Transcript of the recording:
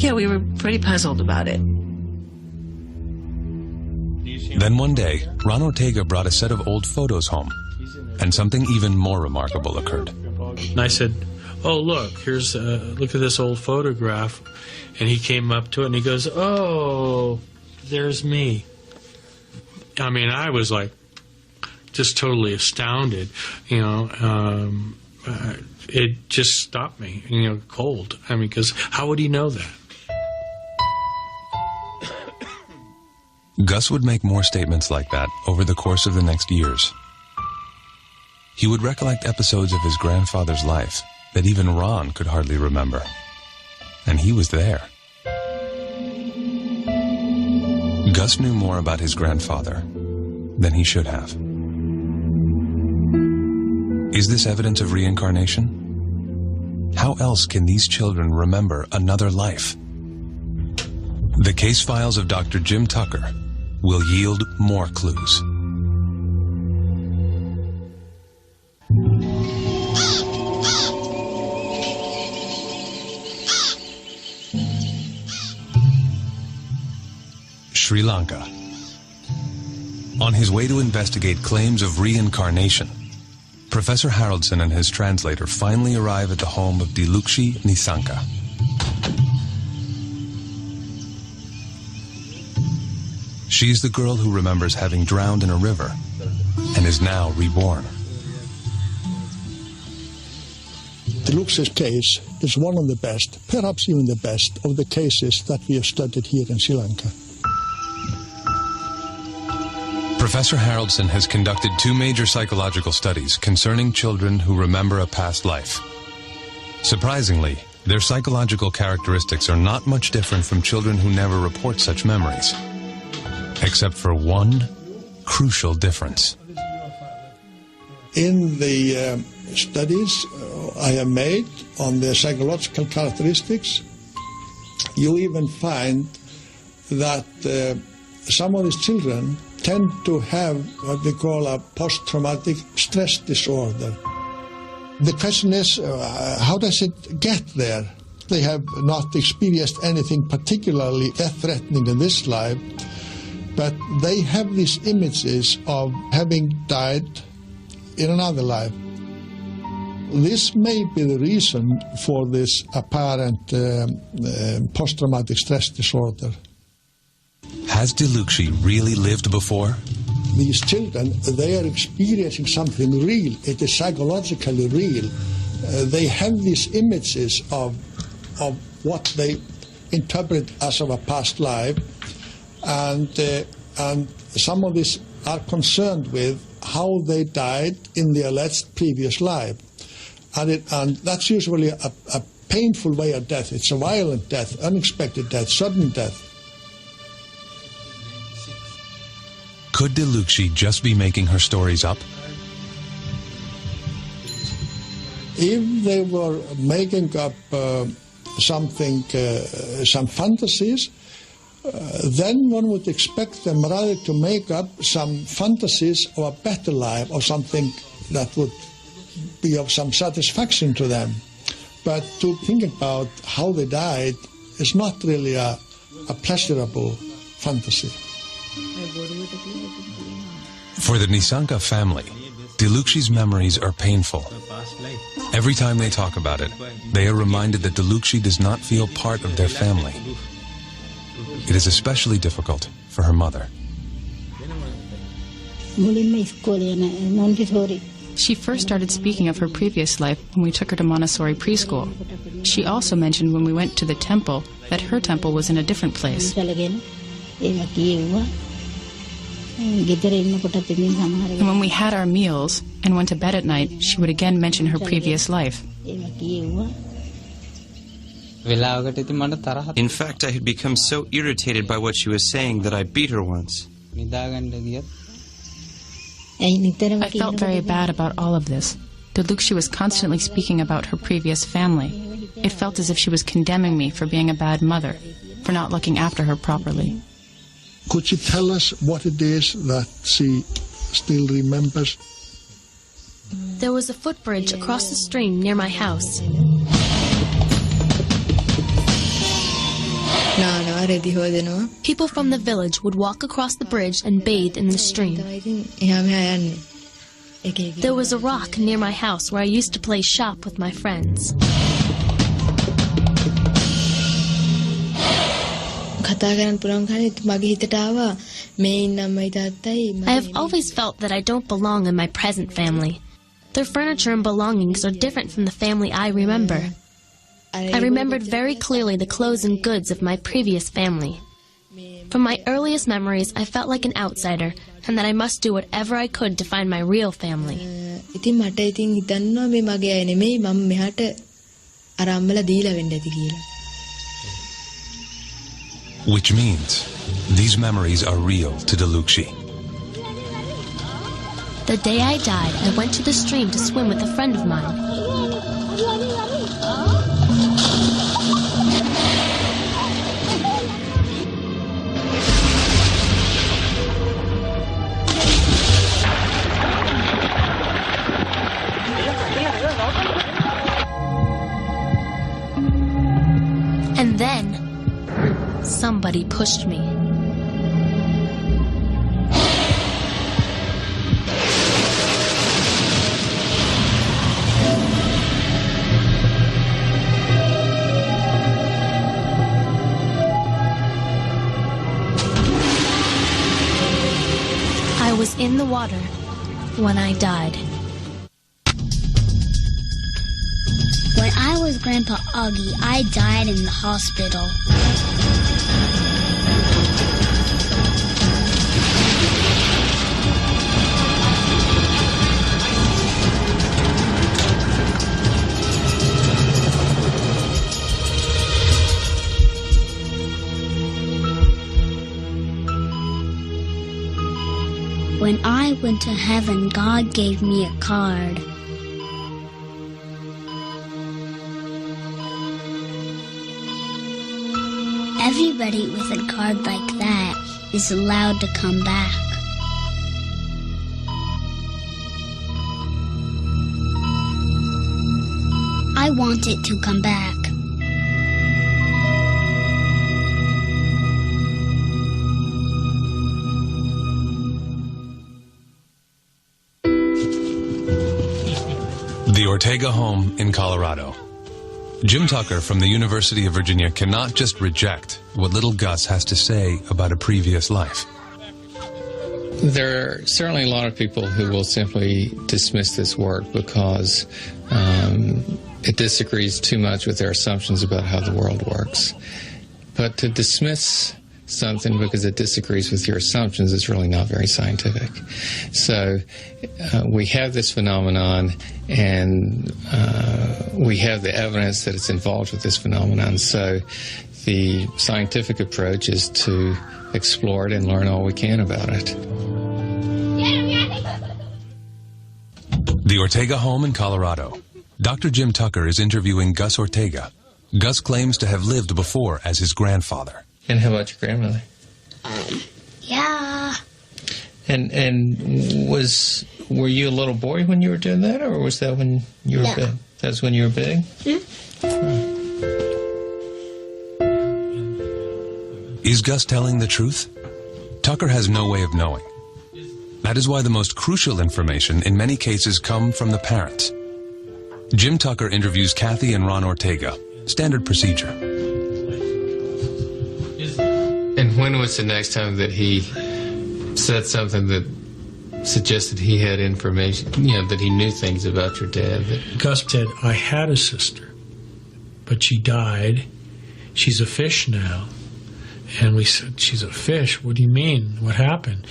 Yeah, we were pretty puzzled about it. Then one day, Ron Ortega brought a set of old photos home, and something even more remarkable occurred. And I said, oh, look, look at this old photograph. And he came up to it and he goes, oh, there's me. I mean, I was like, just totally astounded, it just stopped me, cold. I mean, because how would he know that? Gus would make more statements like that over the course of the next years. He would recollect episodes of his grandfather's life that even Ron could hardly remember. And he was there. Gus knew more about his grandfather than he should have. Is this evidence of reincarnation? How else can these children remember another life? The case files of Dr. Jim Tucker will yield more clues. Sri Lanka. On his way to investigate claims of reincarnation, Professor Haraldson and his translator finally arrive at the home of Dilukshi Nisanka. She's the girl who remembers having drowned in a river and is now reborn. Dilukshi's case is one of the best, perhaps even the best, of the cases that we have studied here in Sri Lanka. Professor Haraldson has conducted 2 major psychological studies concerning children who remember a past life. Surprisingly, their psychological characteristics are not much different from children who never report such memories, except for one crucial difference. In the studies I have made on the psychological characteristics, you even find that some of these children tend to have what we call a post-traumatic stress disorder. The question is, how does it get there? They have not experienced anything particularly death-threatening in this life, but they have these images of having died in another life. This may be the reason for this apparent post-traumatic stress disorder. Has Dilukshi really lived before? These children, they are experiencing something real. It is psychologically real. They have these images of what they interpret as of a past life, and some of these are concerned with how they died in the alleged previous life. And that's usually a painful way of death. It's a violent death, unexpected death, sudden death. Could Dilukshi just be making her stories up? If they were making up some fantasies, then one would expect them rather to make up some fantasies of a better life or something that would be of some satisfaction to them. But to think about how they died is not really a pleasurable fantasy. For the Nisanka family, Dilukshi's memories are painful. Every time they talk about it, they are reminded that Dilukshi does not feel part of their family. It is especially difficult for her mother. She first started speaking of her previous life when we took her to Montessori preschool. She also mentioned when we went to the temple that her temple was in a different place. And when we had our meals and went to bed at night, she would again mention her previous life. In fact, I had become so irritated by what she was saying that I beat her once. I felt very bad about all of this. Dilukshi was constantly speaking about her previous family. It felt as if she was condemning me for being a bad mother, for not looking after her properly. Could she tell us what it is that she still remembers? There was a footbridge across the stream near my house. People from the village would walk across the bridge and bathe in the stream. There was a rock near my house where I used to play shop with my friends. I have always felt that I don't belong in my present family. Their furniture and belongings are different from the family I remember. I remembered very clearly the clothes and goods of my previous family. From my earliest memories, I felt like an outsider, and that I must do whatever I could to find my real family. Which means these memories are real to Delukshi. The day I died, I went to the stream to swim with a friend of mine. And then, somebody pushed me. I was in the water when I died. When I was Grandpa Augie, I died in the hospital. When I went to heaven, God gave me a card. Everybody with a card like that is allowed to come back. I want it to come back. The Ortega home in Colorado. Jim Tucker from the University of Virginia cannot just reject what little Gus has to say about a previous life. There are certainly a lot of people who will simply dismiss this work because it disagrees too much with their assumptions about how the world works. But to dismiss something because it disagrees with your assumptions is really not very scientific. So we have this phenomenon, and we have the evidence that it's involved with this phenomenon. So the scientific approach is to explore it and learn all we can about it. The Ortega home in Colorado. Dr. Jim Tucker is interviewing Gus Ortega. Gus claims to have lived before as his grandfather. And how about your grandmother? Yeah. And were you a little boy when you were doing that, or was that when you were big? That's when you were big? Is Gus telling the truth? Tucker has no way of knowing. That is why the most crucial information in many cases come from the parents. Jim Tucker interviews Kathy and Ron Ortega. Standard procedure. And when was the next time that he said something that suggested he had information, that he knew things about your dad? Gus said, I had a sister, but she died. She's a fish now. And we said, she's a fish? What do you mean? What happened?